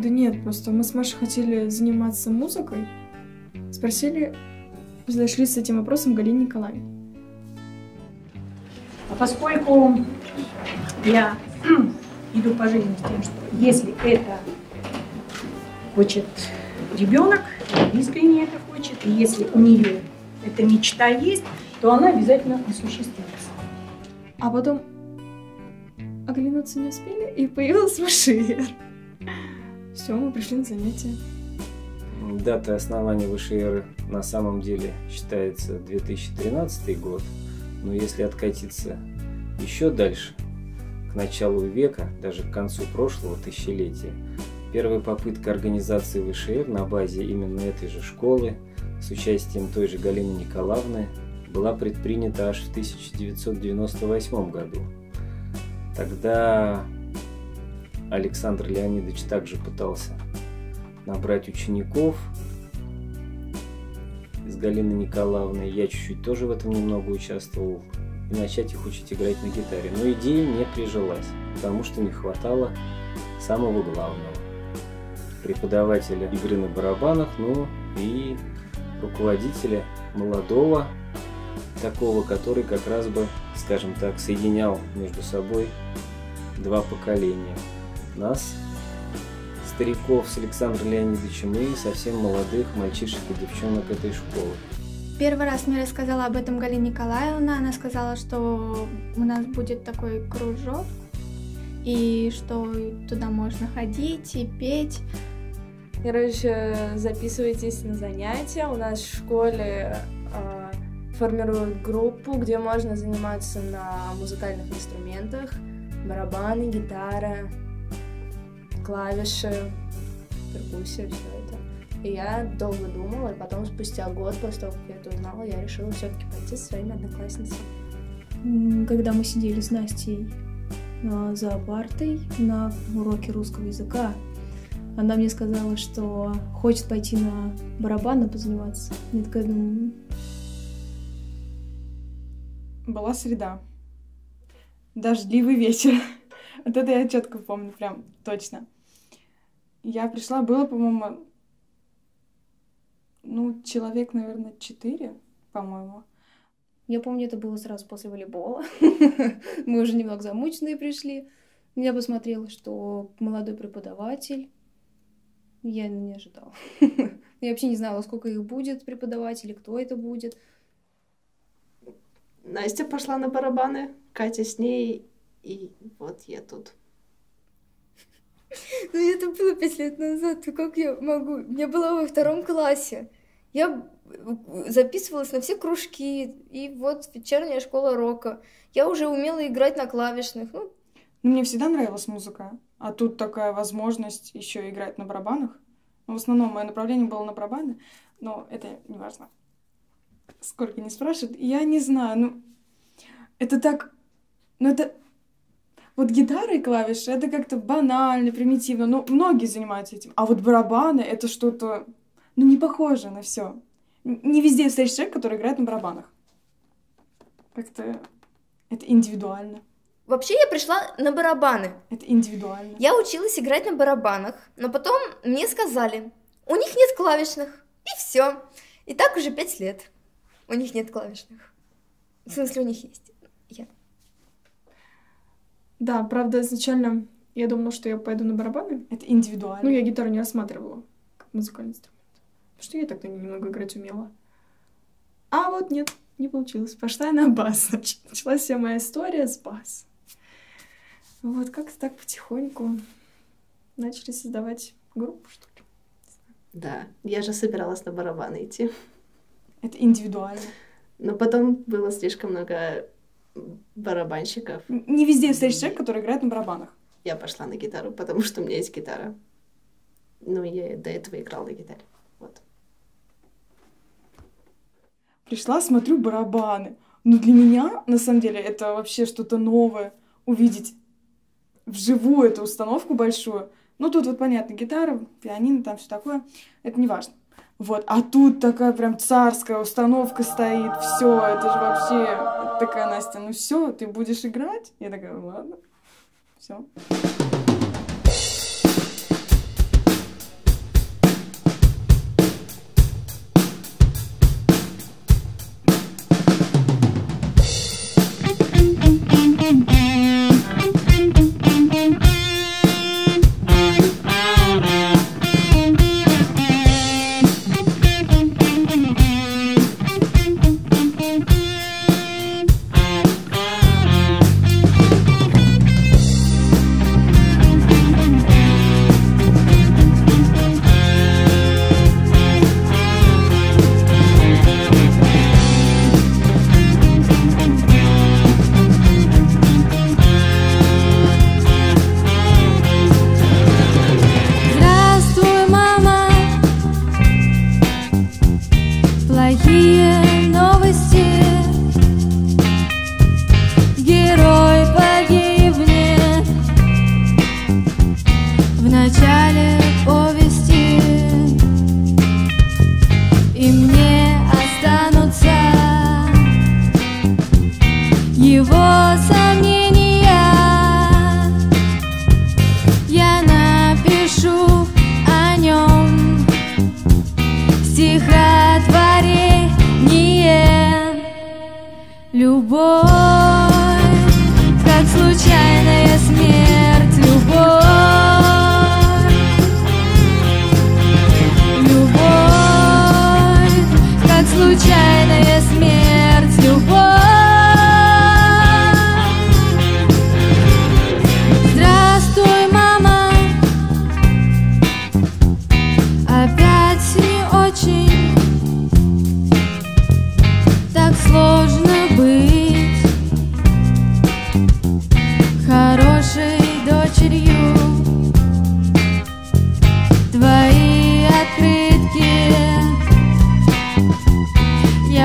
Да нет, просто мы с Машей хотели заниматься музыкой. Спросили, зашли с этим вопросом к Галине Николаевне. А поскольку я иду по жизни с тем, что если это хочет ребенок, искренне это хочет, и если у нее эта мечта есть, то она обязательно осуществится. А потом оглянуться не успели, и появился ВШИР. Все, мы пришли на занятия. Дата основания ВШИР на самом деле считается 2013 год, но если откатиться еще дальше, к началу века, даже к концу прошлого тысячелетия, первая попытка организации ВШИР на базе именно этой же школы с участием той же Галины Николаевны была предпринята аж в 1998 году. Тогда Александр Леонидович также пытался набрать учеников с Галиной Николаевной. Я чуть-чуть тоже в этом немного участвовал. И начать их учить играть на гитаре. Но идея не прижилась, потому что не хватало самого главного. Преподавателя игры на барабанах, ну и руководителя молодого, такого, который как раз бы, скажем так, соединял между собой два поколения. Нас, стариков с Александром Леонидовичем, и совсем молодых мальчишек и девчонок этой школы. Первый раз мне рассказала об этом Галина Николаевна. Она сказала, что у нас будет такой кружок, и что туда можно ходить и петь. Короче, записывайтесь на занятия. У нас в школе формируют группу, где можно заниматься на музыкальных инструментах. Барабаны, гитара, клавиши, перкуссия, все это. И я долго думала, и потом спустя год, после того, как я это узнала, я решила все-таки пойти со своими одноклассницами. Когда мы сидели с Настей за партой на уроке русского языка, она мне сказала, что хочет пойти на барабаны позаниматься. Я такая думаю... Была среда. Дождливый вечер. Вот это я четко помню, прям точно. Я пришла, было, по-моему, человек, наверное, 4, по-моему. Я помню, это было сразу после волейбола. Мы уже немного замученные пришли. Я посмотрела, что молодой преподаватель. Я не ожидала. Я вообще не знала, сколько их будет преподавателей, кто это будет. Настя пошла на барабаны, Катя с ней, и вот я тут. Ну, это было 5 лет назад, как я могу? Я была во 2 классе. Я записывалась на все кружки, и вот вечерняя школа рока. Я уже умела играть на клавишных. Мне всегда нравилась музыка, а тут такая возможность еще играть на барабанах. В основном мое направление было на барабаны, но это не важно. Сколько не спрашивают, я не знаю, это так, это... Вот гитара и клавиши, это как-то банально, примитивно, многие занимаются этим. А вот барабаны, это что-то, не похоже на все. Не везде встретишь человека, который играет на барабанах. Как-то это индивидуально. Вообще я пришла на барабаны. Это индивидуально. Я училась играть на барабанах, но потом мне сказали, у них нет клавишных, и все. И так уже 5 лет. У них нет клавишных. В смысле, у них есть. Да, правда, изначально я думала, что я пойду на барабаны. Это индивидуально. Я гитару не рассматривала как музыкальный инструмент. Потому что я так-то немного играть умела. А вот нет, не получилось. Пошла я на бас. Началась вся моя история с бас. Вот как-то так потихоньку начали создавать группу, что ли. Да, я же собиралась на барабаны идти. Это индивидуально. Но потом было слишком много барабанщиков. Не везде встретишь человека, который играет на барабанах. Я пошла на гитару, потому что у меня есть гитара. Я до этого играла на гитаре. Вот. Пришла, смотрю, барабаны. Для меня, на самом деле, это вообще что-то новое. Увидеть вживую эту установку большую. Тут вот, понятно, гитара, пианино, там все такое. Это не важно. Вот, а тут такая прям царская установка стоит, все, это же вообще такая, Настя, все, ты будешь играть? Я такая, ладно, все.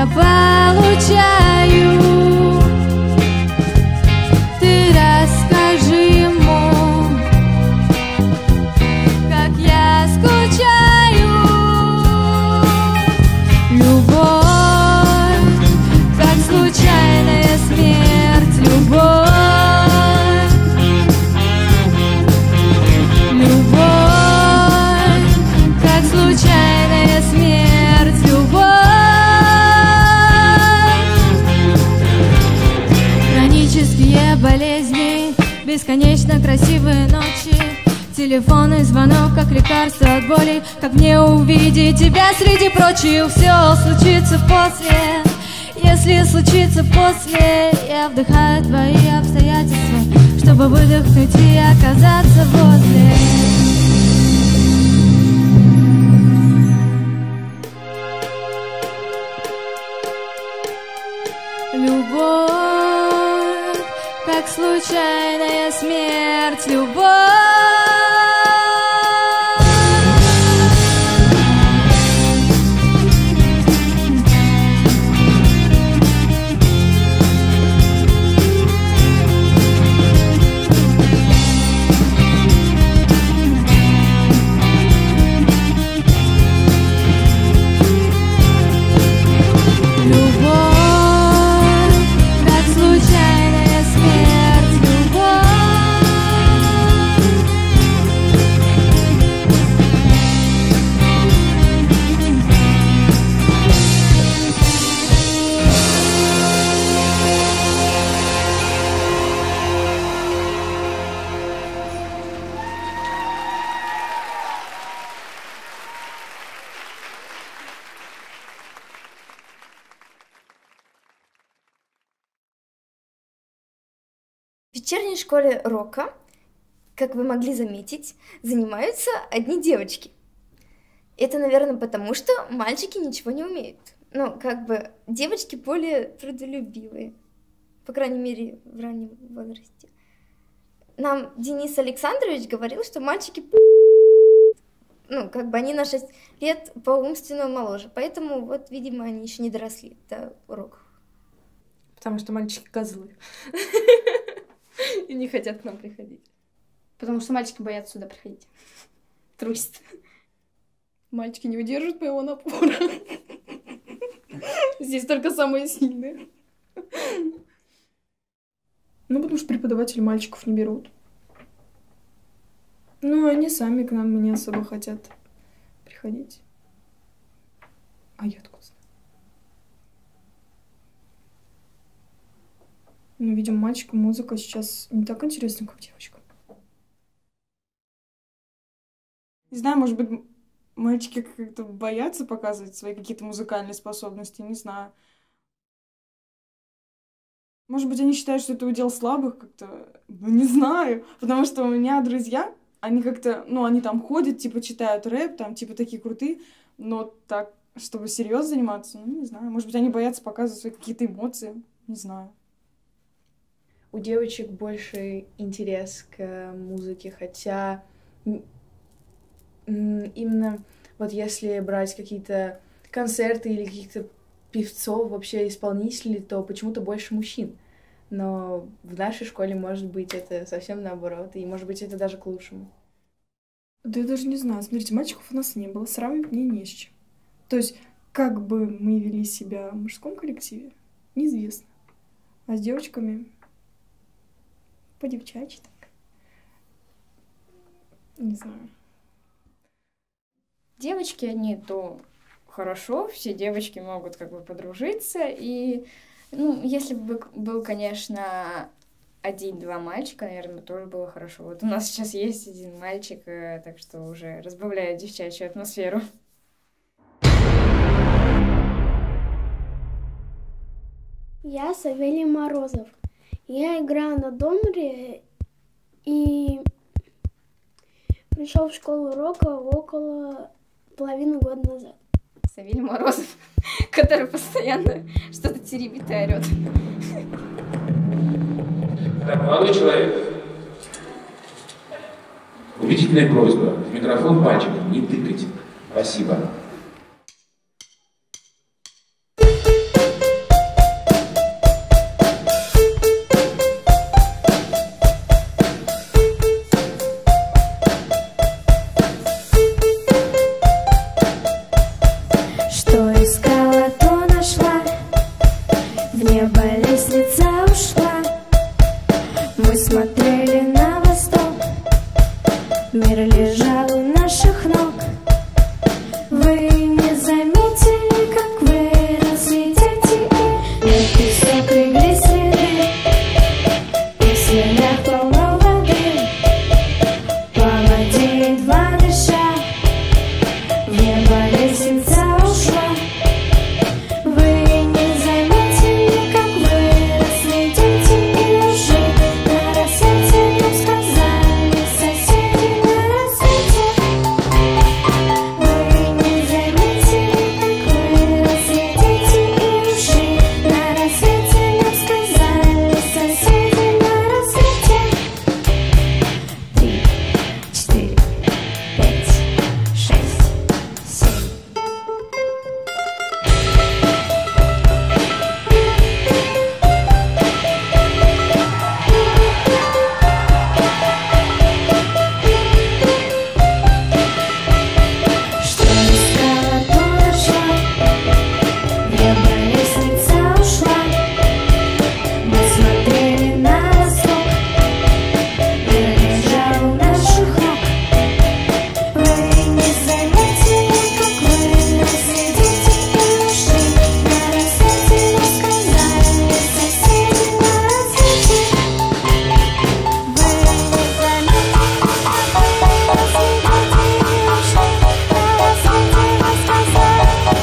я получаю. Ты расскажи ему, как я скучаю. Любовь, как случайная смерть. Любовь, любовь, как случайная смерть. Любовь, хронические болезни, бесконечно красивые ночи, телефонный звонок, как лекарство от боли. Как мне увидеть тебя среди прочих? Все случится после. Если случится после, я вдыхаю твои обстоятельства, чтобы выдохнуть и оказаться возле. Любовь, как случайная смерть. Любовь, В вечерней школе рока, как вы могли заметить, занимаются одни девочки. Это, наверное, потому что мальчики ничего не умеют. Ну, как бы девочки более трудолюбивые, по крайней мере, в раннем возрасте. Нам Денис Александрович говорил, что мальчики, ну, как бы они на 6 лет по умственному моложе, поэтому вот, видимо, они еще не доросли до рока. Потому что мальчики козлы. И не хотят к нам приходить. Потому что мальчики боятся сюда приходить. Трусят. Мальчики не удержат моего напора. Здесь только самые сильные. Ну, потому что преподаватели мальчиков не берут. Ну, они сами к нам не особо хотят приходить. А я откуда знаю? Ну, видимо, мальчикам музыка сейчас не так интересна, как девочкам. Не знаю, может быть, мальчики как-то боятся показывать свои какие-то музыкальные способности, не знаю. Может быть, они считают, что это удел слабых как-то, ну, не знаю. Потому что у меня друзья, они как-то, ну, они там ходят, типа, читают рэп, там, типа, такие крутые, но так, чтобы серьезно заниматься, ну, не знаю. Может быть, они боятся показывать свои какие-то эмоции, не знаю. У девочек больше интерес к музыке, хотя именно вот если брать какие-то концерты или каких-то певцов, вообще исполнителей, то почему-то больше мужчин. Но в нашей школе, может быть, это совсем наоборот, и, может быть, это даже к лучшему. Да я даже не знаю. Смотрите, мальчиков у нас не было, сравнивать мне не с чем. То есть, как бы мы вели себя в мужском коллективе, неизвестно. А с девочками по-девчачьи так. Не знаю. Девочки, они то хорошо, все девочки могут как бы подружиться, и, ну, если бы был, конечно, 1-2 мальчика, наверное, тоже было хорошо. Вот у нас сейчас есть 1 мальчик, так что уже разбавляет девчачью атмосферу. Я Савелий Морозов. Я играю на домре и пришел в школу рока около половины года назад. Савелий Морозов, который постоянно что-то теребит и орёт. Так, молодой человек, убедительная просьба. В микрофон пальчиком не тыкать. Спасибо. небо лестница ушла. Мы смотрели на восток, мир лежал у наших ног. Вы не заметили, как выросли дети, и песок легли следы, и в следах полно воды, по воде едва дыша, в небо лестница ушла. Вы не заметили, как выросли дети, и уже на рассвете нам сказали соседи на рассвете. Вы не заметили, как выросли дети, и уже на рассвете нам сказали соседи на рассвете. 3, 4, 5, 6, 7. Что искала, то нашла, в небо лестница ушла. Мы смотрели на восток, мир лежал у наших ног. Вы не заметили, как выросли дети, и ушли на рассвете, нам сказали соседи на рассвете. Вы не заметили, как выросли дети, и ушли на рассвете, нам сказали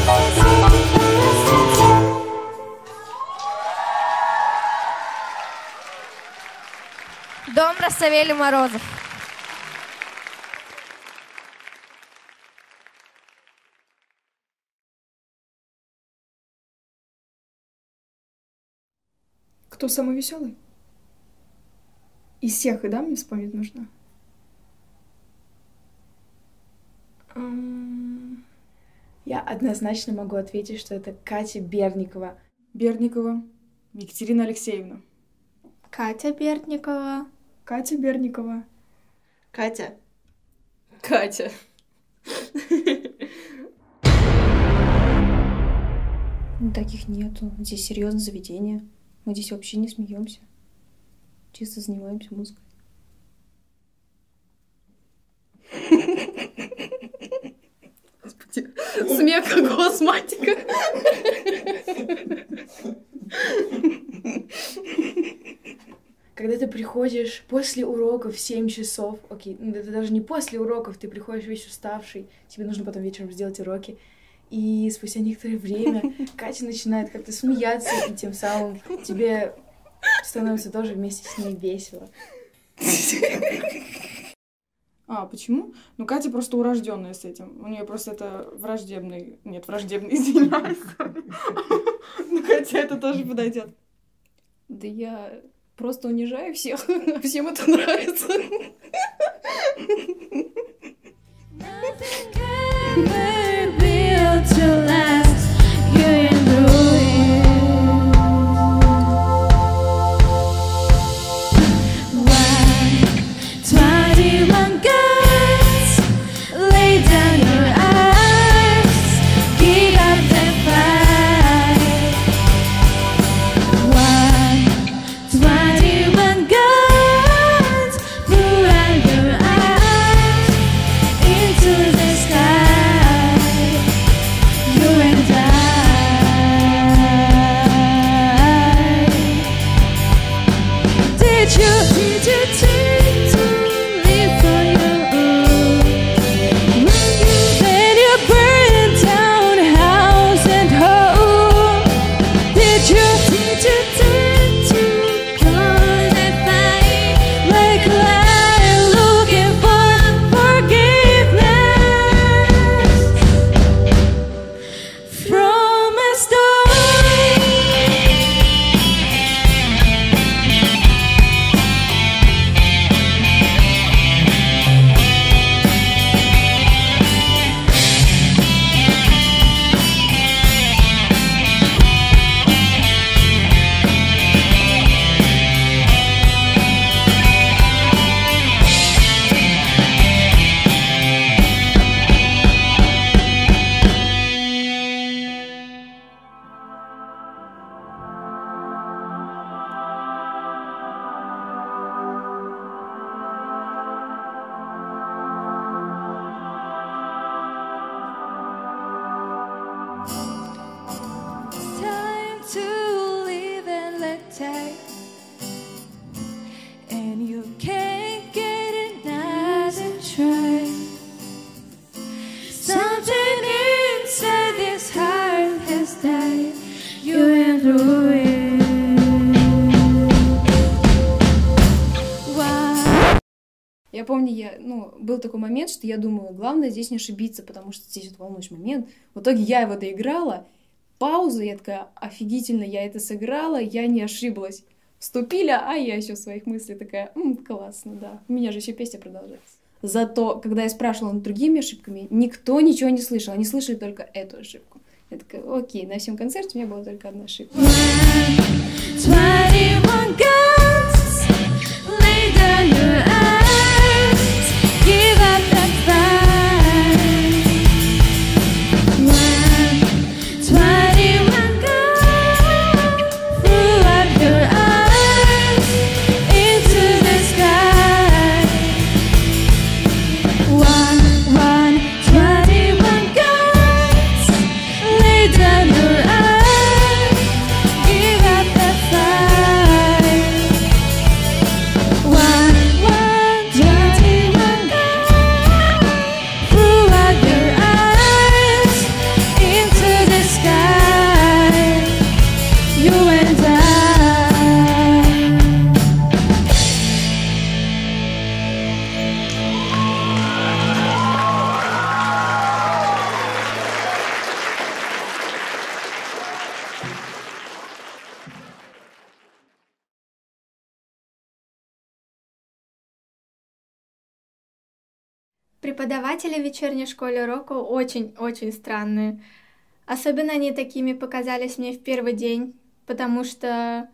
соседи на рассвете. Дом Савелий Морозов. Кто самый веселый? Из всех, и да, мне вспомнить нужно? Я однозначно могу ответить, что это Катя Берникова. Берникова Екатерина Алексеевна. Катя Берникова. Катя Берникова. Катя. Катя. Таких нету. Здесь серьезное заведение. Мы здесь вообще не смеемся. Чисто занимаемся музыкой. Господи, смех как госматика. Когда ты приходишь после уроков в 7 часов, окей, это даже не после уроков, ты приходишь весь уставший, тебе нужно потом вечером сделать уроки, и спустя некоторое время Катя начинает как-то смеяться, и тем самым тебе становится тоже вместе с ней весело. А, почему? Ну, Катя просто урожденная с этим. У нее просто это враждебный... Нет, враждебный, извиняюсь. Ну, хотя это тоже подойдет. Да я просто унижаю всех, а всем это нравится. You to live and let take, and you can't get another try. Something inside this heart has died. You went through it. Wow. Я помню, был такой момент, что я думала, главное здесь не ошибиться, потому что здесь вот волнующий момент. В итоге я его доиграла, пауза, я такая, офигительно, я это сыграла, я не ошиблась. Вступили, а я еще в своих мыслях такая, классно, да. У меня же еще песня продолжается. Зато, когда я спрашивала над другими ошибками, никто ничего не слышал, они слышали только эту ошибку. Я такая, окей, на всем концерте у меня была только одна ошибка. 21 guns, lay down your eyes, give up that fight. 21 guns, throw up your eyes into the sky. 21 guns, lay down your eyes, give up that fight. 21 guns, throw up your eyes into the sky. You and I. Преподаватели в вечерней школе рока очень-очень странные. Особенно они такими показались мне в первый день, потому что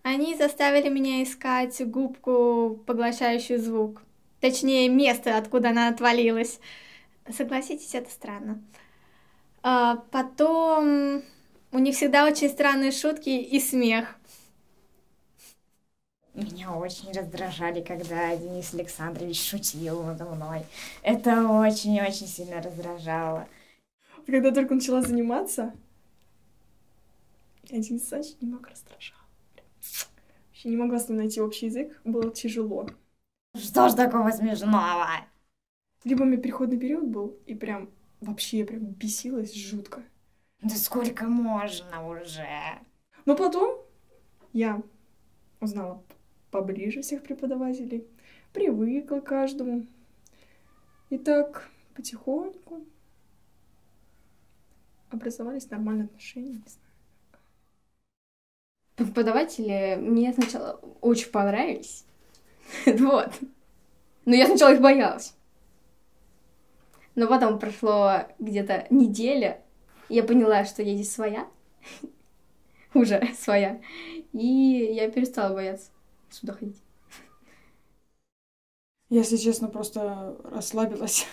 они заставили меня искать губку, поглощающую звук. Точнее, место, откуда она отвалилась. Согласитесь, это странно. Потом у них всегда очень странные шутки и смех. Меня очень раздражали, когда Денис Александрович шутил надо мной. Это очень-очень сильно раздражало. Когда только начала заниматься, Денис Александрович немного раздражал. Вообще не могла с ним найти общий язык, было тяжело. Что ж такого смешного? Либо у меня переходный период был, и прям вообще прям бесилась жутко. Да сколько можно уже? Но потом я узнала поближе всех преподавателей, привыкла к каждому. И так потихоньку образовались нормальные отношения. Не знаю. Преподаватели мне сначала очень понравились. Вот. Но я сначала их боялась. Но потом прошло где-то неделя, и я поняла, что я здесь своя. Уже своя. И я перестала бояться сюда ходить. Если честно, просто расслабилась.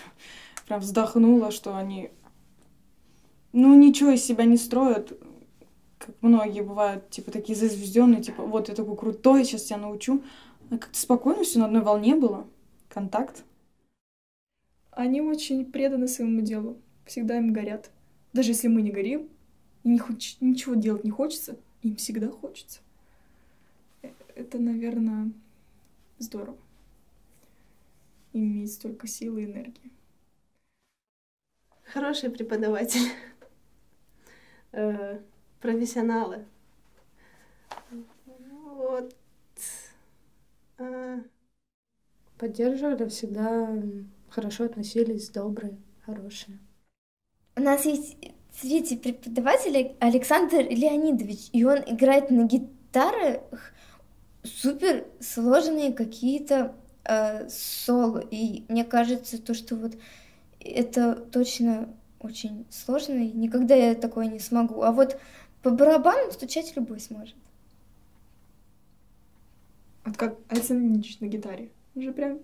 Прям вздохнула, что они ничего из себя не строят. Как многие бывают, типа, такие зазвезденные, типа, вот я такой крутой, сейчас тебя научу. А как-то спокойно все на одной волне было. Контакт. Они очень преданы своему делу. Всегда им горят. Даже если мы не горим, и ничего делать не хочется, им всегда хочется. Это, наверное, здорово. Иметь столько силы и энергии. Хороший преподаватель. Профессионалы. Вот. Поддерживали всегда, хорошо относились, добрые, хорошие. У нас есть третий преподаватель Александр Леонидович, и он играет на гитарах супер сложные какие-то соло. И мне кажется, что вот это точно очень сложно, и никогда я такое не смогу. А вот по барабанам стучать любой сможет. Вот как Александр Леонидович на гитаре. Он же прям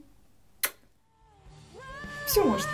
все может.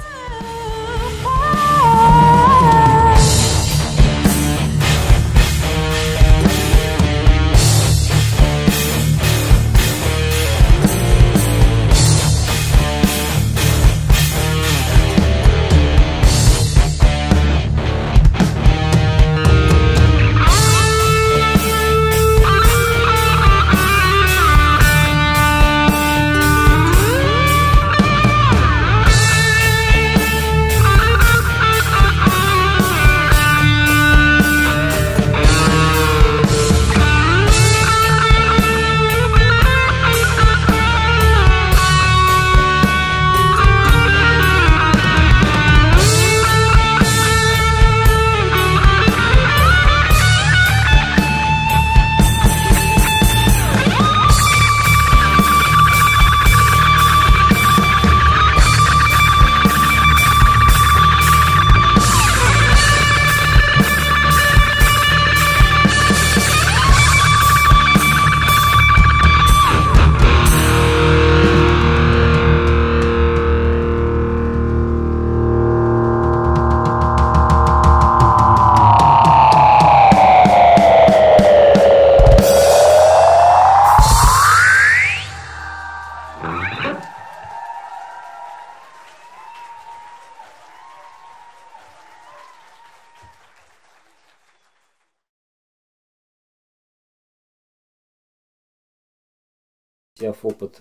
Взяв опыт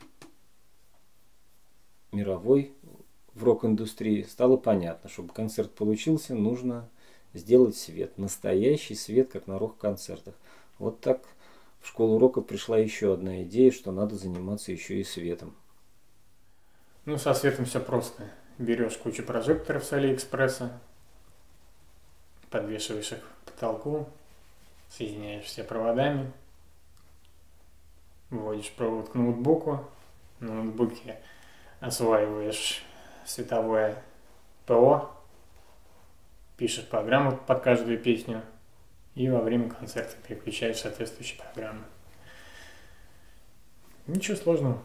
мировой в рок-индустрии, стало понятно, чтобы концерт получился, нужно сделать свет. Настоящий свет, как на рок-концертах. Вот так в школу рока пришла еще одна идея, что надо заниматься еще и светом. Ну, со светом все просто. Берешь кучу прожекторов с Алиэкспресса, подвешиваешь их к потолку, соединяешь все проводами, вводишь провод к ноутбуку, на ноутбуке осваиваешь световое ПО, пишешь программу под каждую песню и во время концерта переключаешь соответствующие программы. Ничего сложного.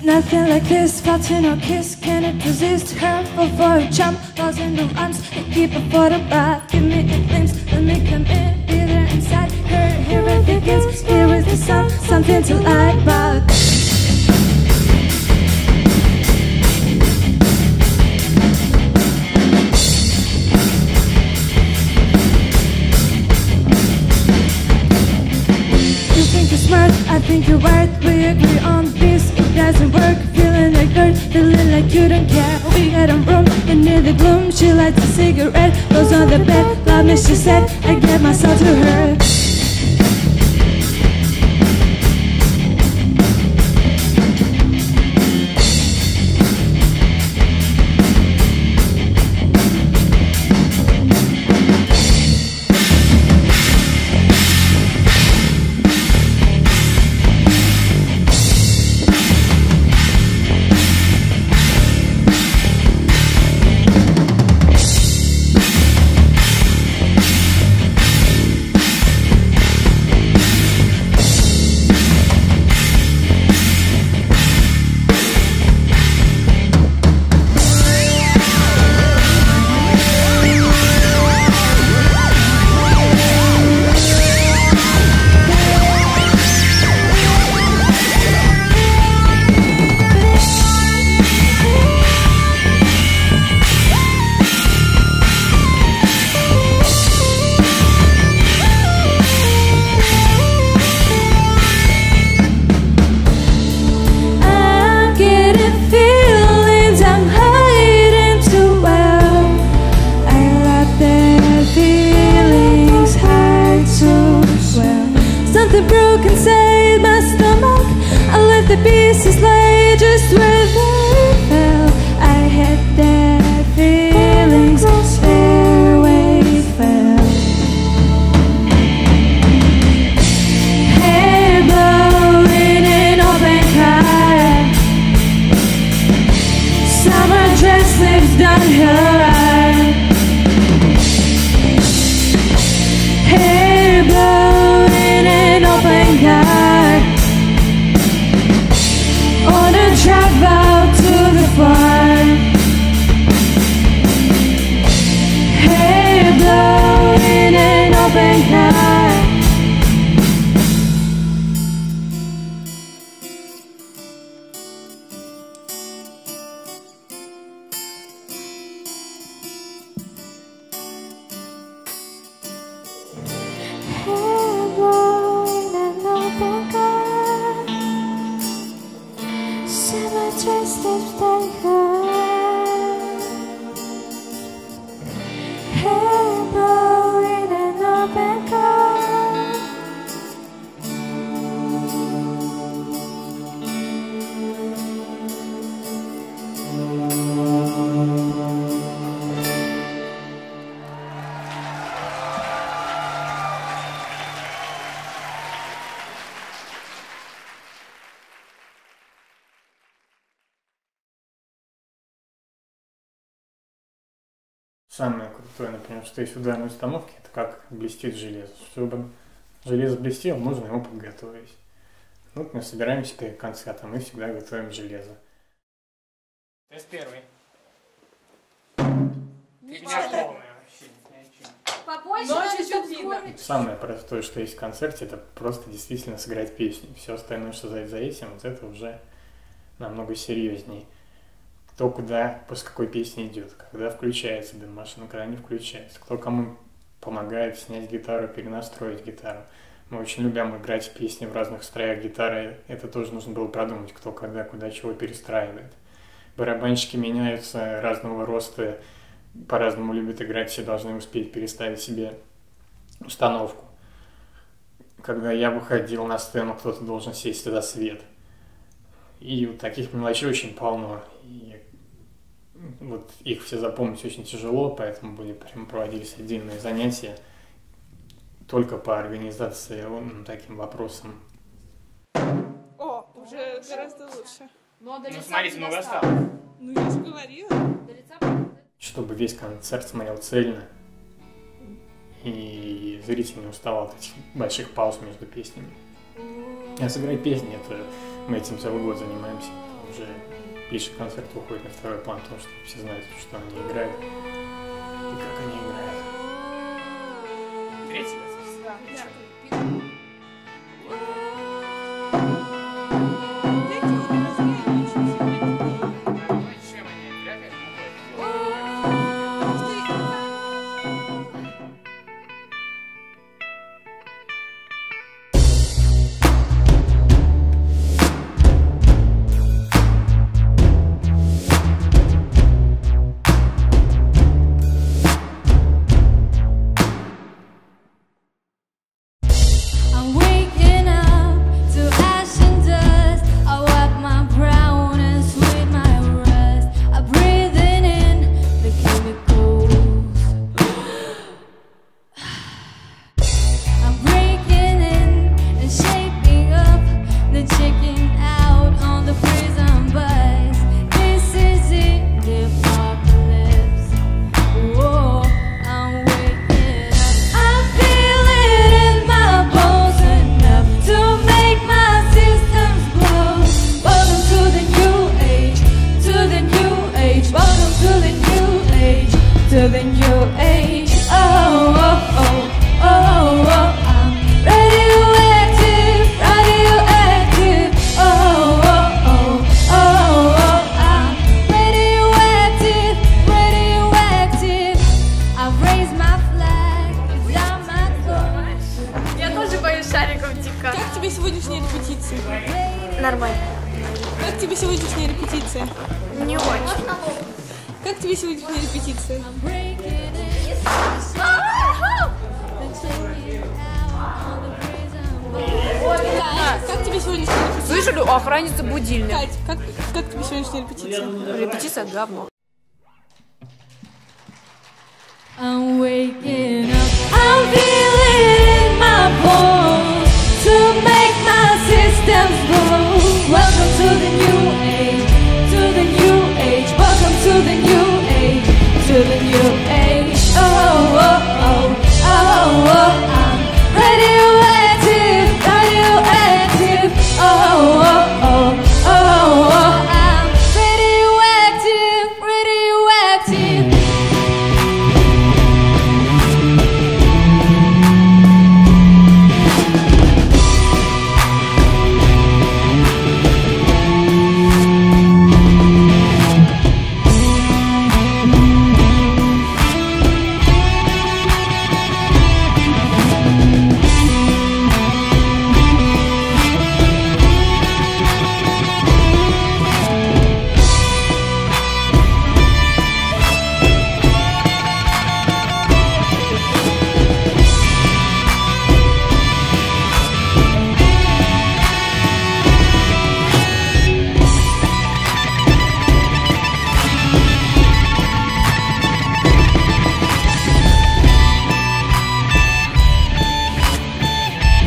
Nothing like this, felt in no kiss, can it resist? Hurtful for a jump, lost in the arms, they keep a photograph. Give me a glimpse, let me come in, be there inside. Here it begins, here is the sound, something to lie about. You think you're smart, I think you're right, we agree on this. Doesn't work, feeling like dirt, feeling like you don't care. We got a room, and in the gloom, she lights a cigarette, goes on the bed, love me, she said, I get myself to her. Самое крутое, например, что есть в ударной установке, это как блестит железо. Чтобы железо блестело, нужно его подготовить. Вот мы собираемся перед концертом, мы всегда готовим железо. Тест первый. Фигня полная вообще. Побольше, Самое простое, что есть в концерте, это просто действительно сыграть песню. Все остальное, что за этим, вот это уже намного серьезнее. кто куда, после какой песни идет, когда включается бинмашина, когда не включается, кто кому помогает снять гитару, перенастроить гитару. Мы очень любим играть песни в разных строях гитары, это тоже нужно было продумать, кто когда, куда, чего перестраивает. Барабанщики меняются разного роста, по-разному любят играть, все должны успеть переставить себе установку. Когда я выходил на сцену, кто-то должен сесть туда свет. И вот таких мелочей очень полно. И вот их все запомнить очень тяжело, поэтому прям проводились отдельные занятия только по организации таким вопросам. О, уже гораздо лучше. Ну, смотрите, много осталось. Ну, я же говорила. Чтобы весь концерт смотрел цельно, и зритель не уставал от этих больших пауз между песнями. А сыграть песни, это мы этим целый год занимаемся. Уже ближе к концерту уходит на второй план, потому что все знают, что они играют и как они играют. Третий раз. Да. Нормально. Как тебе сегодняшняя репетиция? Не очень. Как тебе сегодняшняя репетиция? Как тебе сегодняшняя репетиция? Слышали, у охранницы будильник. Кать, как тебе сегодняшняя репетиция? Репетиция говно. I'm waking up, I'm feeling in my bones to make my systems go. Welcome to the new age, to the new age. Welcome to the new age, to the new age. Oh, oh, oh, oh, oh. I'm radioactive, radioactive. Oh, oh, oh, oh, oh. I'm radioactive, radioactive.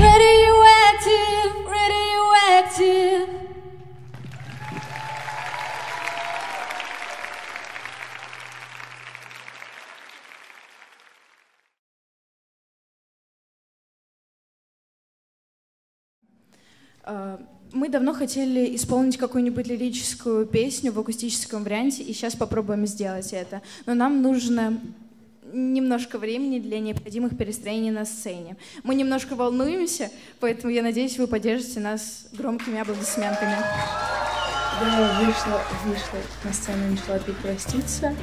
Radioactive, radioactive. Мы давно хотели исполнить какую-нибудь лирическую песню в акустическом варианте, и сейчас попробуем сделать это. Но нам нужно немножко времени для необходимых перестроений на сцене. Мы немножко волнуемся, поэтому я надеюсь, вы поддержите нас громкими аплодисментами. Когда я вышла на сцену и начала петь «Проститься»,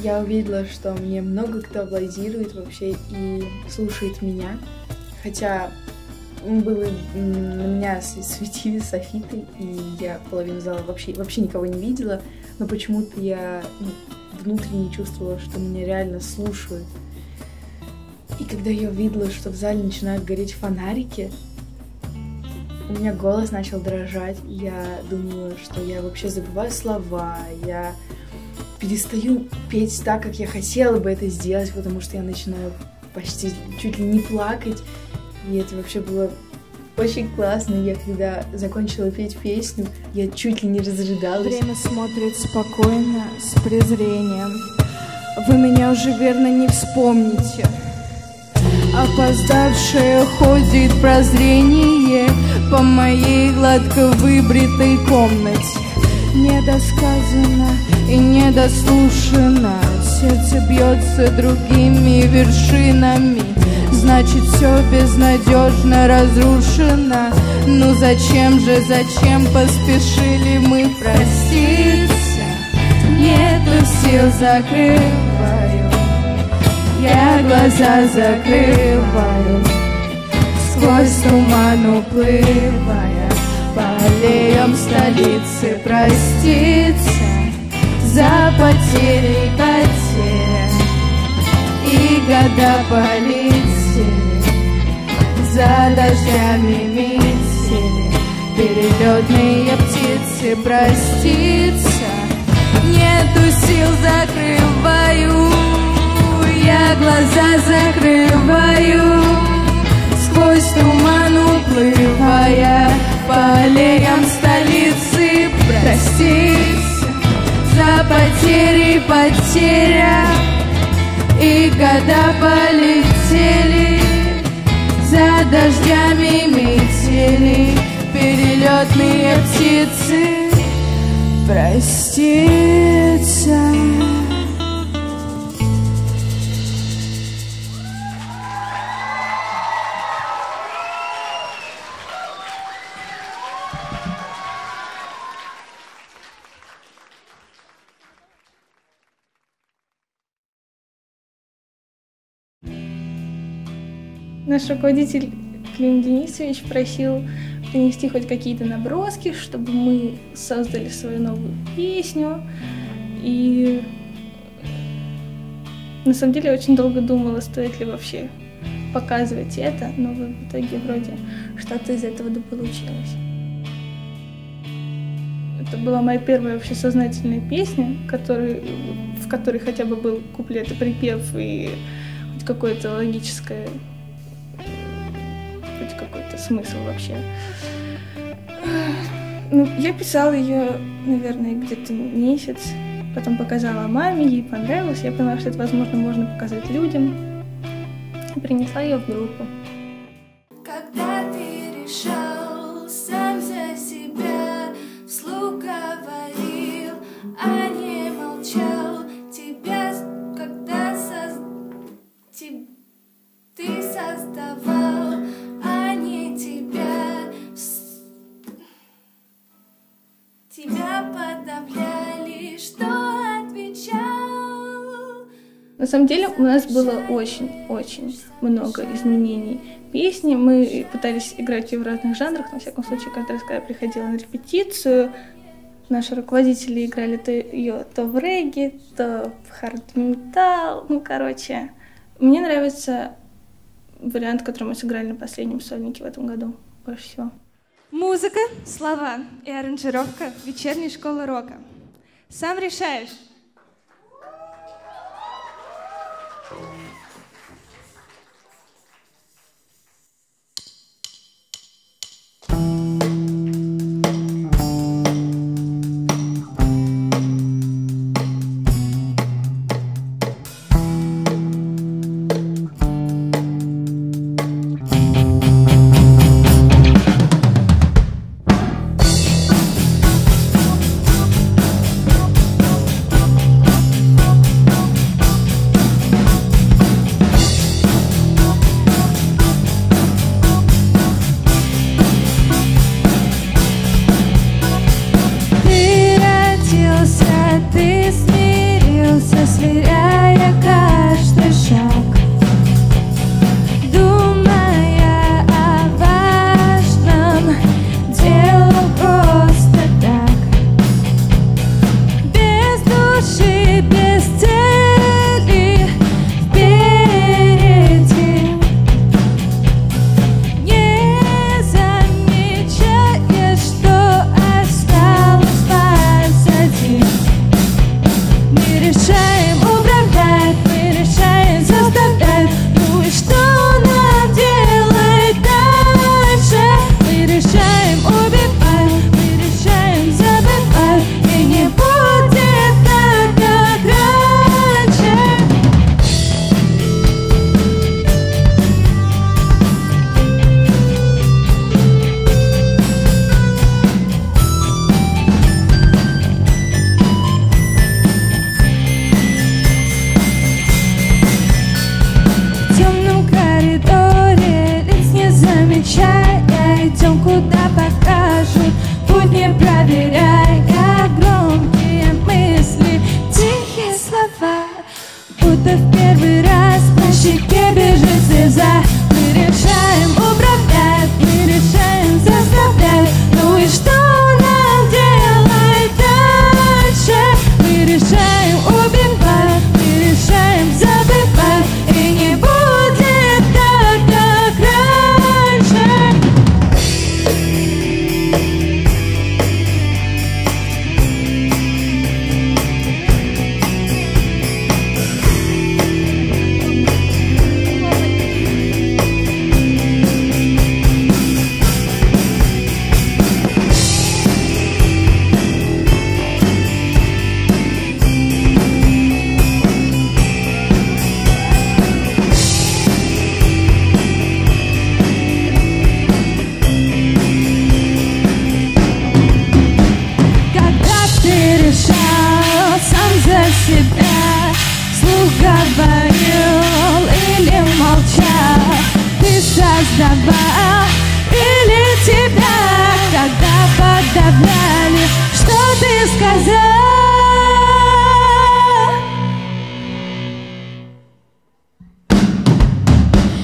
я увидела, что мне много кто аплодирует вообще и слушает меня. Хотя на меня светили софиты, и я половину зала вообще никого не видела, но почему-то я внутренне чувствовала, что меня реально слушают. И когда я увидела, что в зале начинают гореть фонарики, у меня голос начал дрожать, я думала, что я вообще забываю слова, я перестаю петь так, как я хотела бы это сделать, потому что я начинаю почти чуть ли не плакать, и это вообще было очень классно. Я когда закончила петь песню, я чуть ли не разрыдалась. Время смотрит спокойно, с презрением. Вы меня уже верно не вспомните. Опоздавшее ходит прозрение по моей гладко выбритой комнате. Недосказано и недослушано, сердце бьется другими вершинами. Значит, все безнадежно разрушено. Ну зачем поспешили мы проститься? Нету сил, закрываю, я глаза закрываю, сквозь туман уплывая, по аллеям столицы проститься за потери, потеря, и года полетели, за дождями метели, перелетные птицы проститься. Нету сил, закрываю, я глаза закрываю, сквозь туман уплывая, по аллеям столицы проститься за потери, потеря, и года полетели, за дождями метели, перелетные птицы проститься. Наш руководитель Клим Денисович просил принести хоть какие-то наброски, чтобы мы создали свою новую песню. И на самом деле я очень долго думала, стоит ли вообще показывать это, но в итоге вроде что-то из этого получилось. Это была моя первая вообще сознательная песня, в которой хотя бы был куплет и припев и хоть какое-то логическое, хоть какой-то смысл вообще. Ну, я писала ее, наверное, где-то месяц, потом показала маме, ей понравилось, я поняла, что это, возможно, можно показать людям, и принесла ее в группу. Когда ты решал сам за себя, вслух говорил, а не молчал, тебя, когда ты создавал, а не тебя подавляли, что отвечал. На самом деле у нас было очень-очень много изменений песни. Мы пытались играть ее в разных жанрах, но, во всяком случае, каждый раз, когда я приходила на репетицию, наши руководители играли ее то в регги, то в хард-метал. Ну, короче, мне нравится вариант, который мы сыграли на последнем сольнике в этом году больше всего. Музыка, слова и аранжировка вечерней школы рока. Сам решаешь. торопился, сверяя каждый шаг, думая о важном, делал просто так, без души, без цели впереди, не замечая, что осталось позади. Мы решаем управлять, мы решаем заставлять. Ну и что нам делать дальше? Мы решаем убивать, мы решаем забывать, и не будет так, как раньше. В темном коридоре, лиц не замечая, идем куда покажут, путь не проверяя, громкие мысли, тихие слова, будто в первый раз по щеке бежит слеза. Мы решаем управлять, мы решаем заставлять. Ну и что нам делать дальше? Мы решаем убивать, мы решаем забывать, и не будет так, как раньше. Когда ты решал сам за себя, вслух говорил или молчал, ты создавал или тебя, когда подавляли, что ты сказал?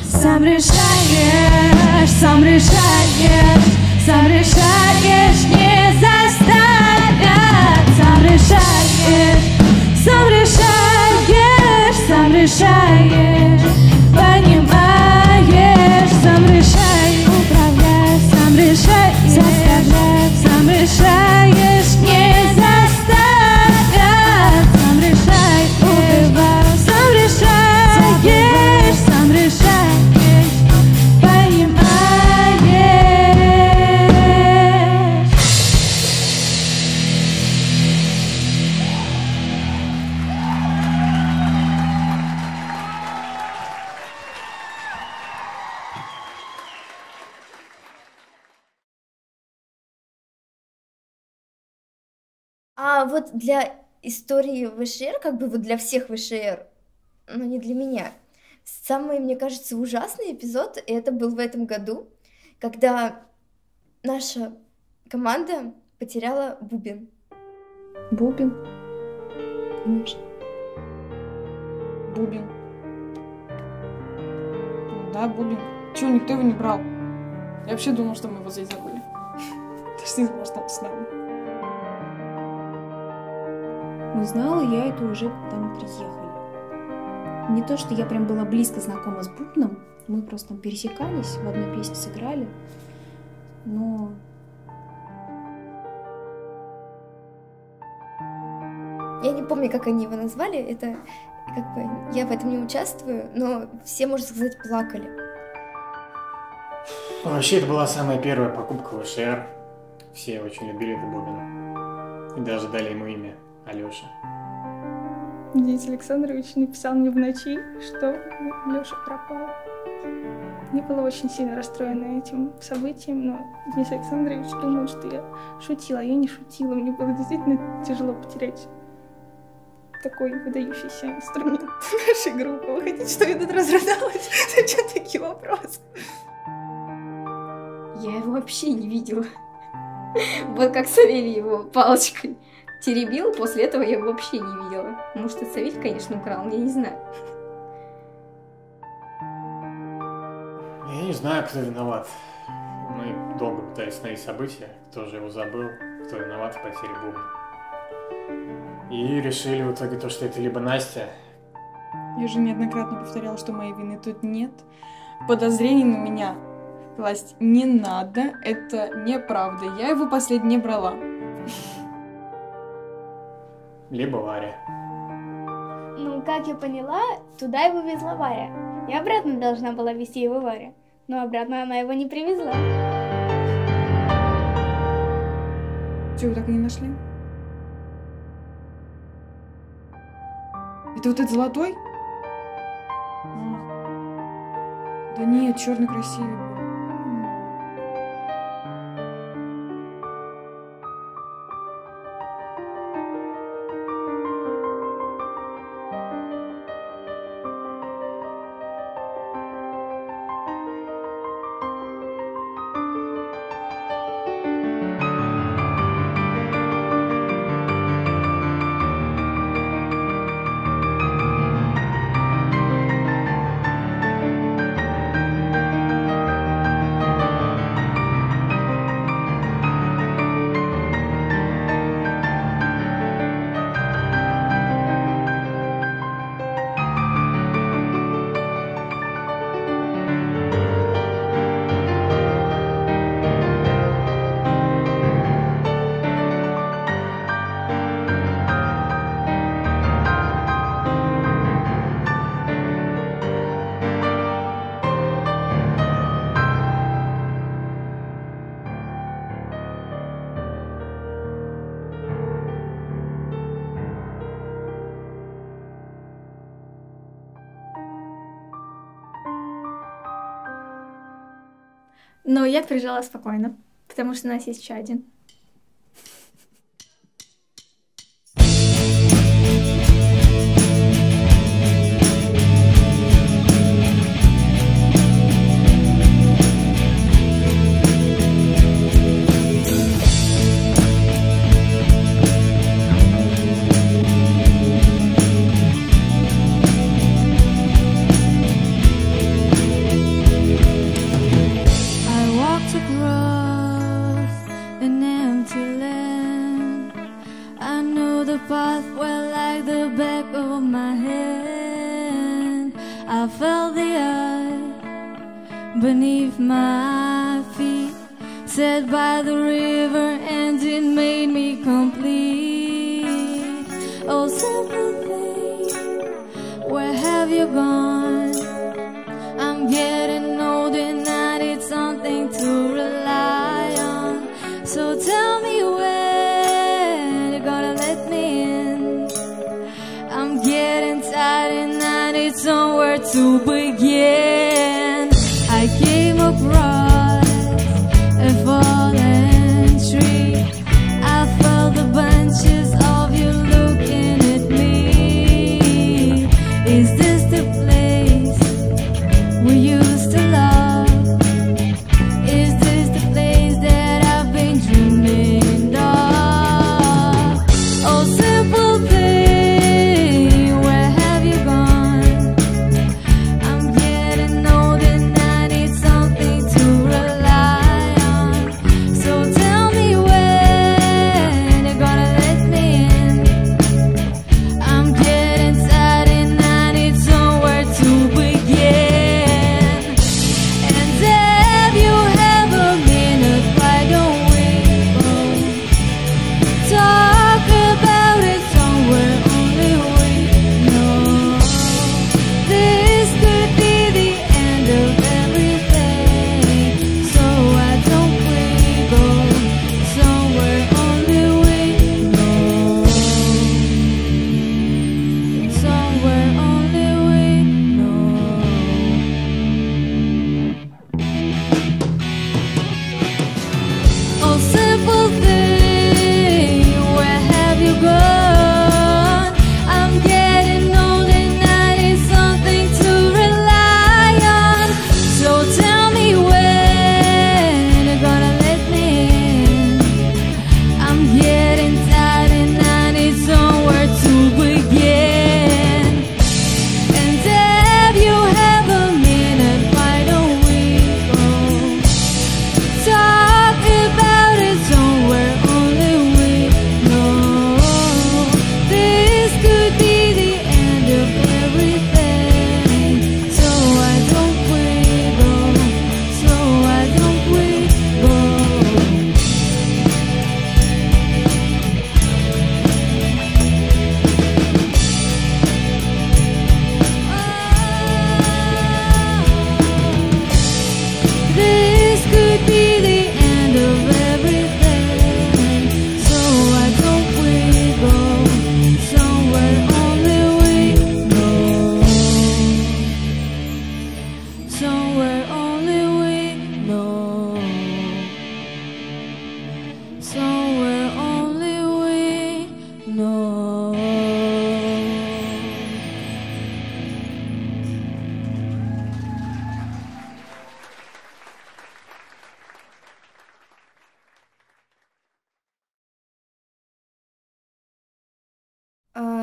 Сам решаешь, сам решаешь, сам решаешь, не заставят. Сам решаешь, сам решаешь, сам решаешь, понимаешь, сам решаешь, управляешь, сам решаешь, заставляешь, сам решаешь, не заставят. Сам решаешь, убиваешь, сам решаешь, сам решаешь, понимаешь. А вот для истории ВШР, как бы вот для всех ВШР, но не для меня, самый, мне кажется, ужасный эпизод, и это был в этом году, когда наша команда потеряла бубен. Бубен? Конечно. Бубен. Ну да, бубен. Чего, никто его не брал? Я вообще думала, что мы его здесь забыли. Даже не знала, что он с нами. Узнала я это уже, когда мы приехали. Не то, что я прям была близко знакома с бубном, мы просто там пересекались, в одной песне сыграли, но... Я не помню, как они его назвали, это как бы я в этом не участвую, но все, можно сказать, плакали. Ну, вообще, это была самая первая покупка ВШР. Все очень любили эту бубен. И даже дали ему имя Алёша. Денис Александрович написал мне в ночи, что Лёша пропал. Я была очень сильно расстроена этим событием, но Денис Александрович думал, что я шутила, а я не шутила. Мне было действительно тяжело потерять такой выдающийся инструмент нашей группы. Вы хотите, чтобы я тут разрыдалась? Зачем такие вопросы? Я его вообще не видела. Вот как Савелий его палочкой теребил, после этого я его вообще не видела. Может, это Савель, конечно, украл, я не знаю. Я не знаю, кто виноват. Мы долго пытались остановить события, кто же его забыл, кто виноват в потере бубна. И решили в итоге то, что это либо Настя. Я уже неоднократно повторяла, что моей вины тут нет. Подозрений на меня класть не надо, это неправда. Я его последний не брала. Либо Варя. Ну, как я поняла, туда его везла Варя. Я обратно должна была везти его Варя. Но обратно она его не привезла. Чего вы так и не нашли? Это вот этот золотой? Да нет, черный красивый был. Но я пережила спокойно, потому что у нас есть еще один. Beneath my feet, sat by the river, and it made me complete. Oh, simple thing, where have you gone? I'm getting old and I need something to rely on. So tell me when you're gonna let me in. I'm getting tired and I need somewhere to begin. I came across a fallen tree. I felt the bunches of you looking at me. Is this the place we used to love? Is this the place that I've been dreaming of? Oh, simple thing, where have you gone? I'm getting old and I need something to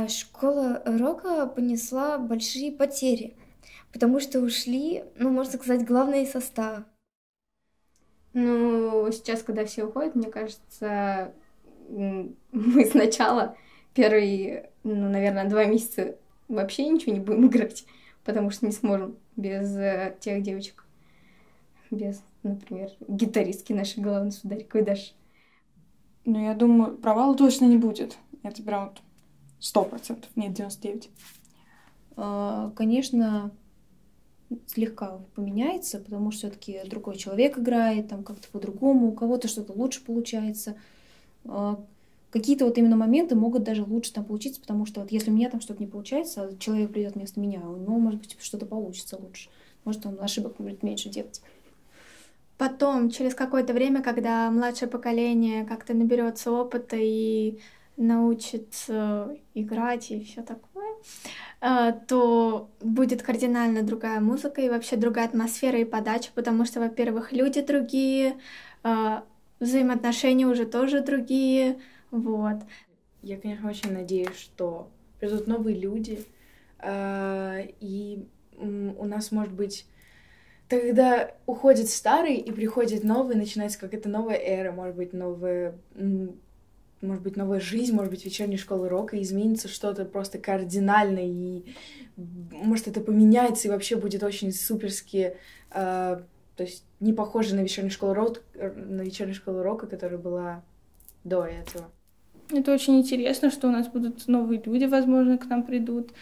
Школа рока понесла большие потери, потому что ушли, ну, можно сказать, главные составы. Ну, сейчас, когда все уходят, мне кажется, мы сначала первые, ну, наверное, 2 месяца вообще ничего не будем играть, потому что не сможем без тех девочек, без, например, гитаристки нашей главной Судариковой Даши. Ну, я думаю, провала точно не будет. Это прям вот 100%, нет, 99%. Конечно, слегка поменяется, потому что все-таки другой человек играет, там как-то по-другому, у кого-то что-то лучше получается. Какие-то вот именно моменты могут даже лучше там получиться, потому что вот если у меня там что-то не получается, а человек придет вместо меня, у него, может быть, что-то получится лучше. Может, он ошибок будет меньше делать. Потом, через какое-то время, когда младшее поколение как-то наберется опыта и научится играть и все такое, то будет кардинально другая музыка и вообще другая атмосфера и подача, потому что, во-первых, люди другие, взаимоотношения уже тоже другие, вот. Я, конечно, очень надеюсь, что придут новые люди, и у нас, может быть, когда уходит старый и приходит новый, начинается какая-то новая эра, может быть, новая жизнь, может быть, вечерняя школа рока, и изменится что-то просто кардинально, и может это поменяется, и вообще будет очень суперски, то есть не похоже на вечернюю школу рока, которая была до этого. Это очень интересно, что у нас будут новые люди, возможно, к нам придут.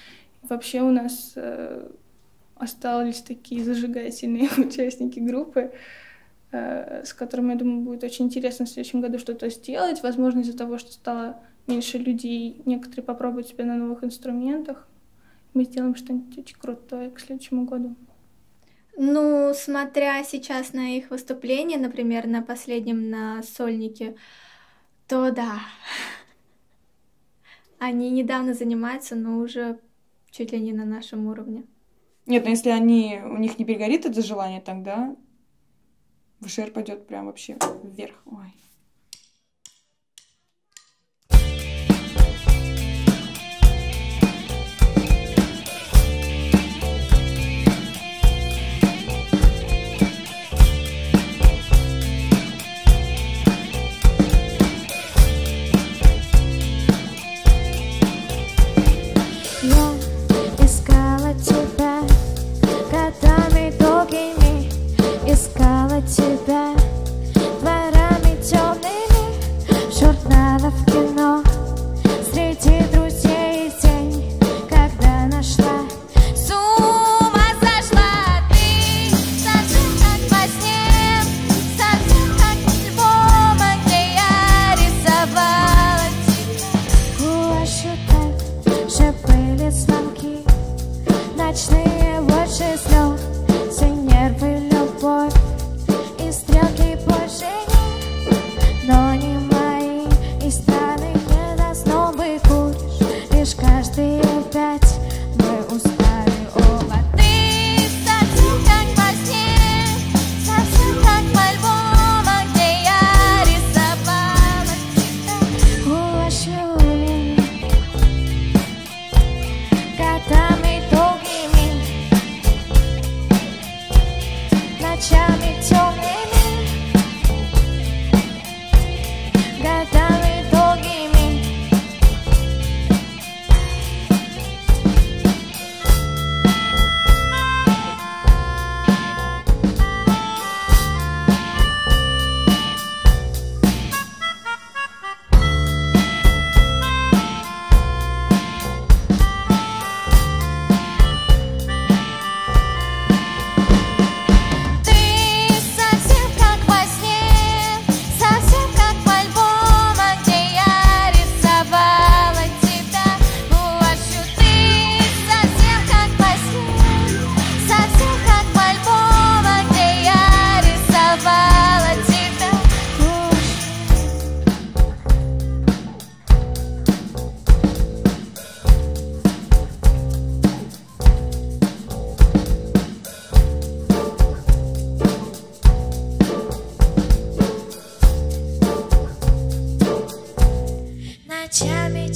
Вообще у нас остались такие зажигательные участники группы, с которыми, я думаю, будет очень интересно в следующем году что-то сделать. Возможно, из-за того, что стало меньше людей, некоторые попробуют себя на новых инструментах. Мы сделаем что-нибудь очень крутое к следующему году. Ну, смотря сейчас на их выступление, например, на последнем, на сольнике, то да. Они недавно занимаются, но уже чуть ли не на нашем уровне. Нет, но если у них не перегорит это желание, тогда ВШР пойдет прям вообще вверх. Ой. Тебя дворами темными, в журналах кино, среди друзей день, когда нашла, с ума сошла. Ты совсем как во сне, совсем как в альбоме, где я рисовала тебя. Ощущай, же были звонки, ночные больше слез, все нервы, любовь. Стрелки больше нет, но не мои, и странные заснобы куришь, лишь каждые 5 мы устали оба. Ты совсем как во сне, совсем как в альбоме, где я рисовала тебя. Ощущай, годами долгими, ночами темными. Ночами,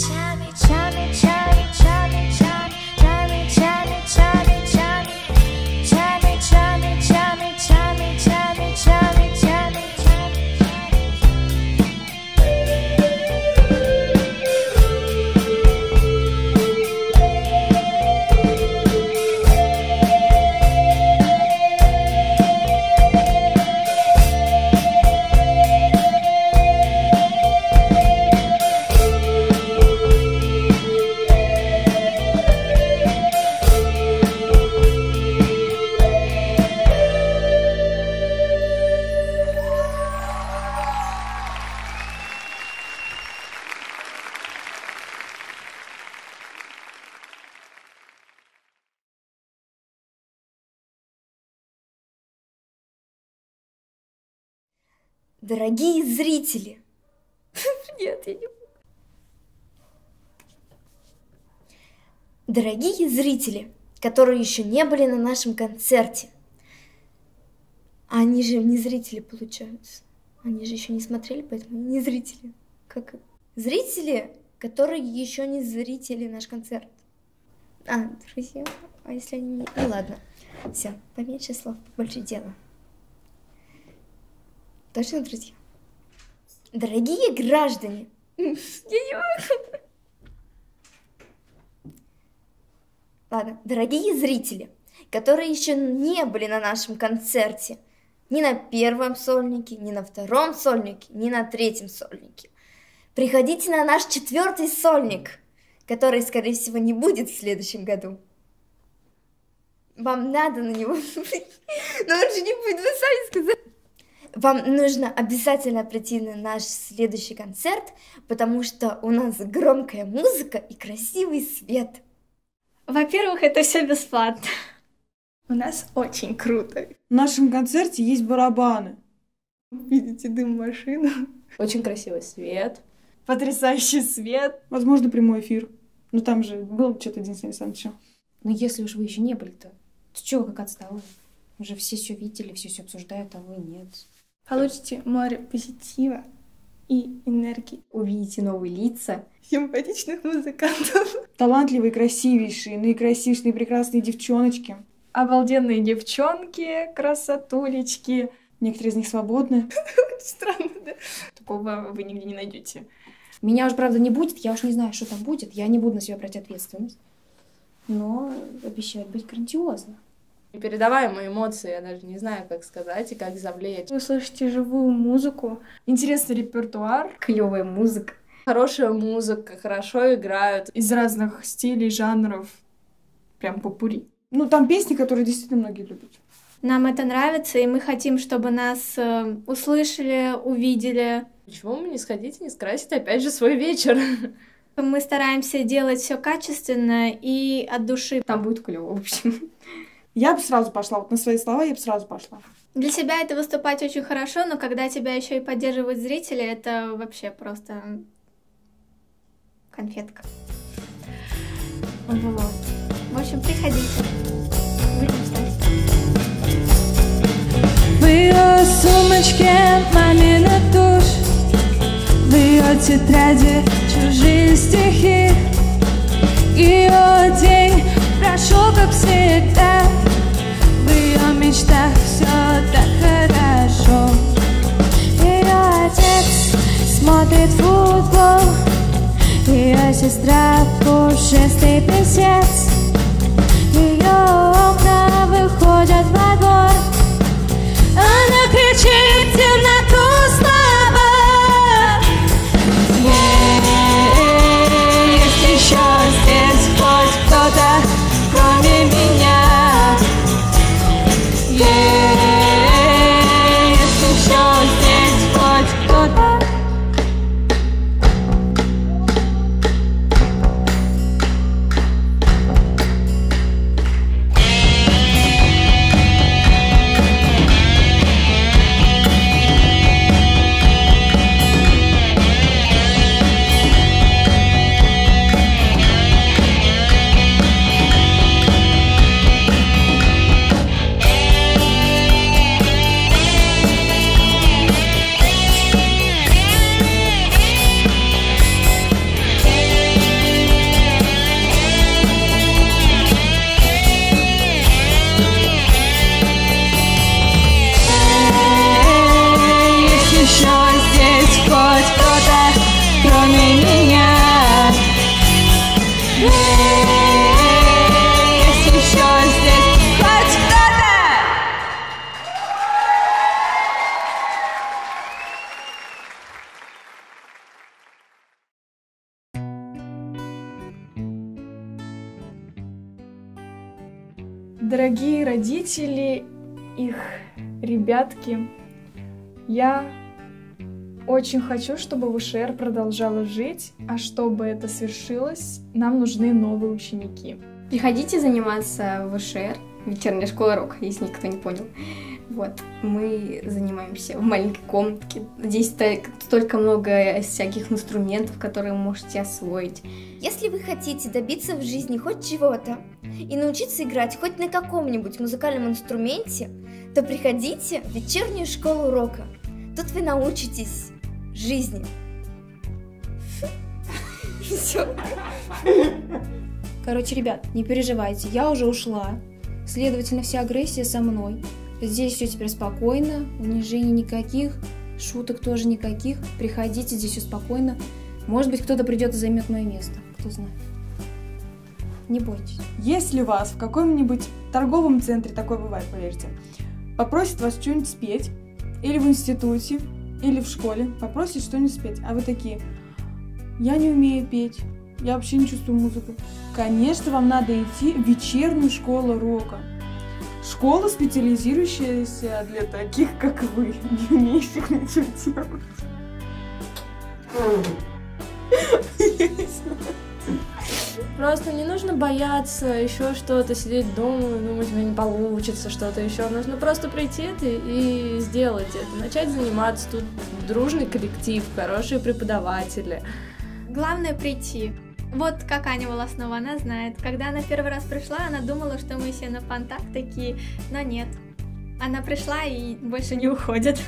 Дорогие зрители! Нет, я не... Дорогие зрители, которые еще не были на нашем концерте. Они же не зрители, получаются. Они же еще не смотрели, поэтому не зрители. Как зрители, которые еще не зрители наш концерт. Друзья, а если они не... Ну ладно, все, поменьше слов, больше дела. Точно, друзья? Дорогие граждане! Я не могу. Ладно, дорогие зрители, которые еще не были на нашем концерте, ни на первом сольнике, ни на втором сольнике, ни на третьем сольнике. Приходите на наш 4-й сольник, который, скорее всего, не будет в следующем году. Вам надо на него... Но он же не будет, вы сами сказали. Вам нужно обязательно прийти на наш следующий концерт, потому что у нас громкая музыка и красивый свет. Во-первых, это все бесплатно. У нас очень круто. В нашем концерте есть барабаны. Видите дым машины? Очень красивый свет. Потрясающий свет. Возможно, прямой эфир. Но там же был что-то Денис Александрович. Ну, если уж вы еще не были, то чего как отсталые? Уже все видели, все обсуждают, а вы нет. Получите море позитива и энергии. Увидите новые лица. Симпатичных музыкантов. Талантливые, красивейшие, наикрасивейшие, прекрасные девчоночки. Обалденные девчонки, красотулечки. Некоторые из них свободны. Странно, да? Такого вы нигде не найдете. Меня уж, правда, не будет, я уж не знаю, что там будет. Я не буду на себя брать ответственность. Но обещает быть грандиозно. Непередаваемые эмоции, я даже не знаю, как сказать и как завлечь. Вы слышите живую музыку, интересный репертуар, клевая музыка, хорошая музыка, хорошо играют. Из разных стилей, жанров, прям попурри. Ну, там песни, которые действительно многие любят. Нам это нравится, и мы хотим, чтобы нас услышали, увидели. Почему мы не сходите, не скрасите опять же свой вечер? Мы стараемся делать все качественно и от души. Там будет клево, в общем. Я бы сразу пошла, вот на свои слова я бы сразу пошла. Для себя это выступать очень хорошо, но когда тебя еще и поддерживают зрители, это вообще просто конфетка. Вот. В общем, приходите. Будем ждать. В ее сумочке мамина тушь, в ее тетради чужие стихи. Ее день прошел, как всегда, в ее мечтах все так хорошо. Ее отец смотрит футбол, ее сестра пушистый песец. Ее окна выходят во двор, она кричит в темноту слова. Есть еще здесь хоть кто-то, кроме меня. Есть еще здесь хоть кто-то. Дорогие родители, их ребятки, я очень хочу, чтобы ВШР продолжала жить, а чтобы это свершилось, нам нужны новые ученики. Приходите заниматься в ВШР, вечерняя школа рока, если никто не понял. Вот, мы занимаемся в маленькой комнатке. Здесь столько много всяких инструментов, которые вы можете освоить. Если вы хотите добиться в жизни хоть чего-то и научиться играть хоть на каком-нибудь музыкальном инструменте, то приходите в вечернюю школу рока. Тут вы научитесь жизни. Все. Короче, ребят, не переживайте, я уже ушла. Следовательно, вся агрессия со мной. Здесь все теперь спокойно, унижений никаких, шуток тоже никаких. Приходите, здесь все спокойно. Может быть, кто-то придет и займет мое место, кто знает. Не бойтесь. Если вас в каком-нибудь торговом центре, такое бывает, поверьте, попросят вас что-нибудь спеть, или в институте, или в школе, попросят что-нибудь спеть, а вы такие: я не умею петь, я вообще не чувствую музыку. Конечно, вам надо идти в вечернюю школу рока. Школа, специализирующаяся для таких, как вы, не умеющих ничего делать. Просто не нужно бояться еще что-то, сидеть дома и думать, у меня не получится что-то еще. Нужно просто прийти и сделать это. Начать заниматься. Тут дружный коллектив, хорошие преподаватели. Главное прийти. Вот как Аня Волоснова, она знает. Когда она первый раз пришла, она думала, что мы все на понтах такие, но нет. Она пришла и больше не уходит.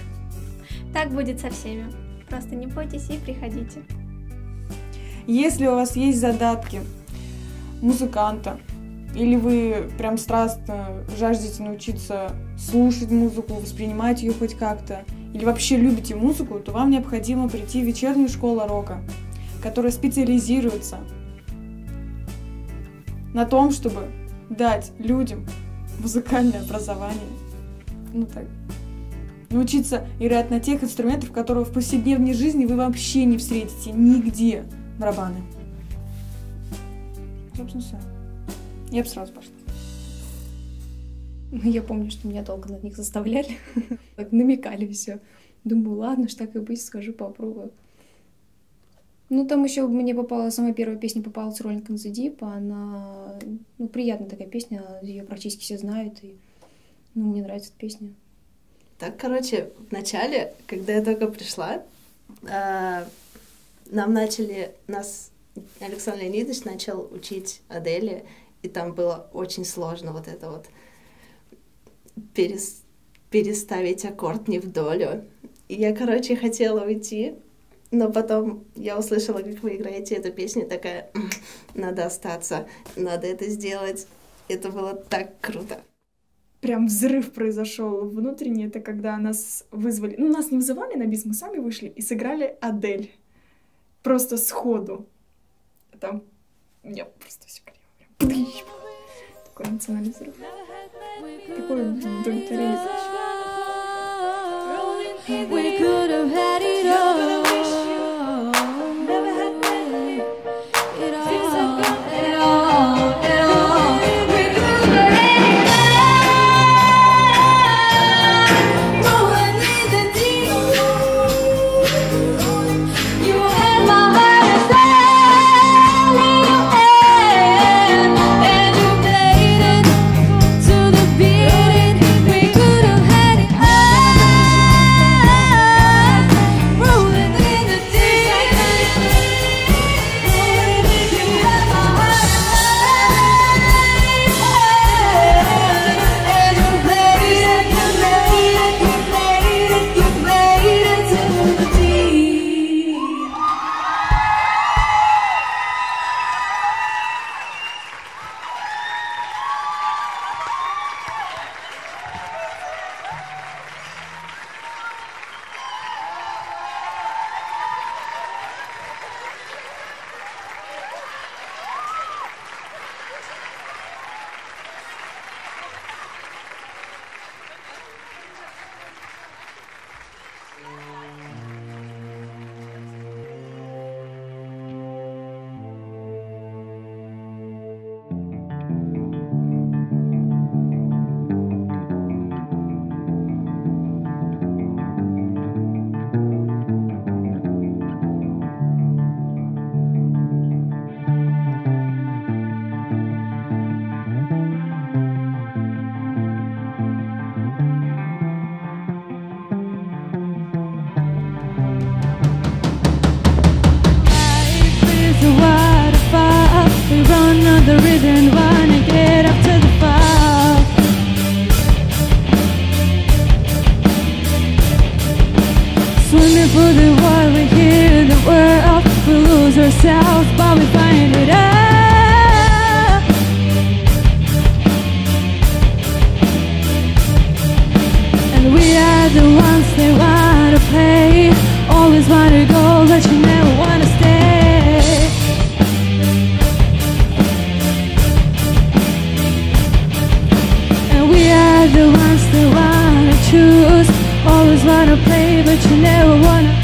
Так будет со всеми. Просто не бойтесь и приходите. Если у вас есть задатки музыканта, или вы прям страстно жаждете научиться слушать музыку, воспринимать ее хоть как-то, или вообще любите музыку, то вам необходимо прийти в вечернюю школу рока, которая специализируется на том, чтобы дать людям музыкальное образование. Ну так. Научиться играть на тех инструментах, которые в повседневной жизни вы вообще не встретите нигде. Барабаны. Собственно, все. Я бы сразу пошла. Я помню, что меня долго на них заставляли. Так намекали все. Думаю, ладно, ж так и быть, скажу, попробую. Ну, там еще мне попала, самая первая песня попалась Rolling in the Deep, она, ну, приятная такая песня, ее практически все знают, и, ну, мне нравится эта песня. Так, короче, в начале, когда я только пришла, нас Александр Леонидович начал учить Адели, и там было очень сложно вот это вот переставить аккорд не в долю. И я, короче, хотела уйти, но потом я услышала, как вы играете эту песню, такая: надо остаться, надо это сделать. Это было так круто. Прям взрыв произошел внутренний, это когда нас вызвали. Ну, нас не вызывали на бис, мы сами вышли и сыграли Адель. Просто сходу. Там я просто все криво. Такой эмоциональный взрыв. Такое удовлетворение. We could have had it all. Never had it all. It all. It all. We could have had it all. Rolling in the deep. You had my heart and you played it to the beat. We could have had it all. Rolling ourselves, but we find it out. And we are the ones they want to play. Always want to go, but you never want to stay. And we are the ones they want to choose. Always want to play, but you never want to.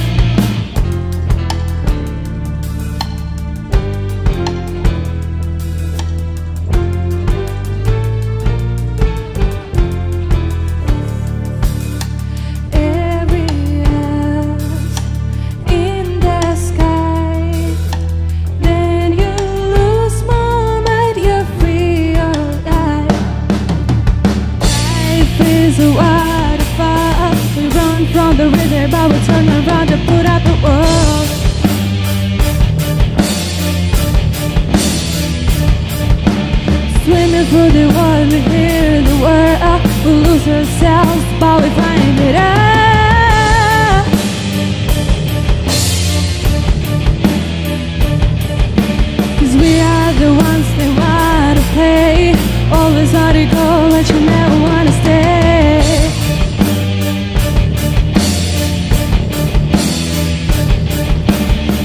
From the river, but we turn around to put out the world. Swimming through the water, we hear the world. We lose ourselves, but we find it out. Cause we are the ones that want to play. Always want to go, but you never want to stay.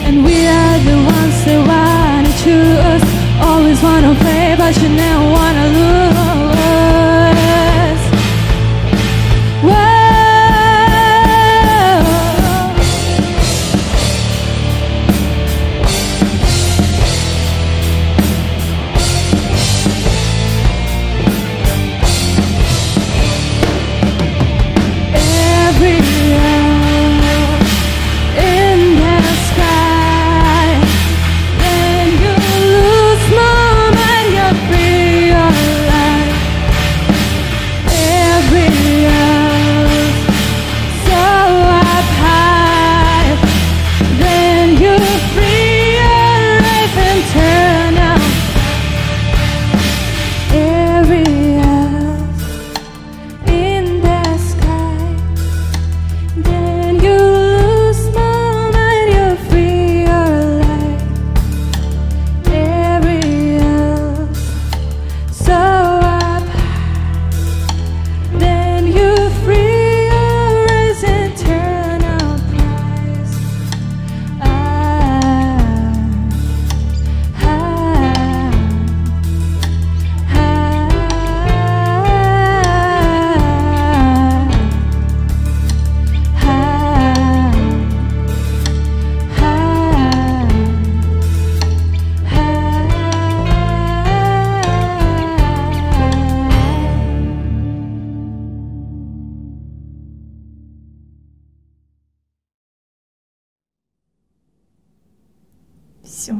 And we are the ones that wanna choose. Always wanna play, but you never wanna lose. Whoa. Every Все.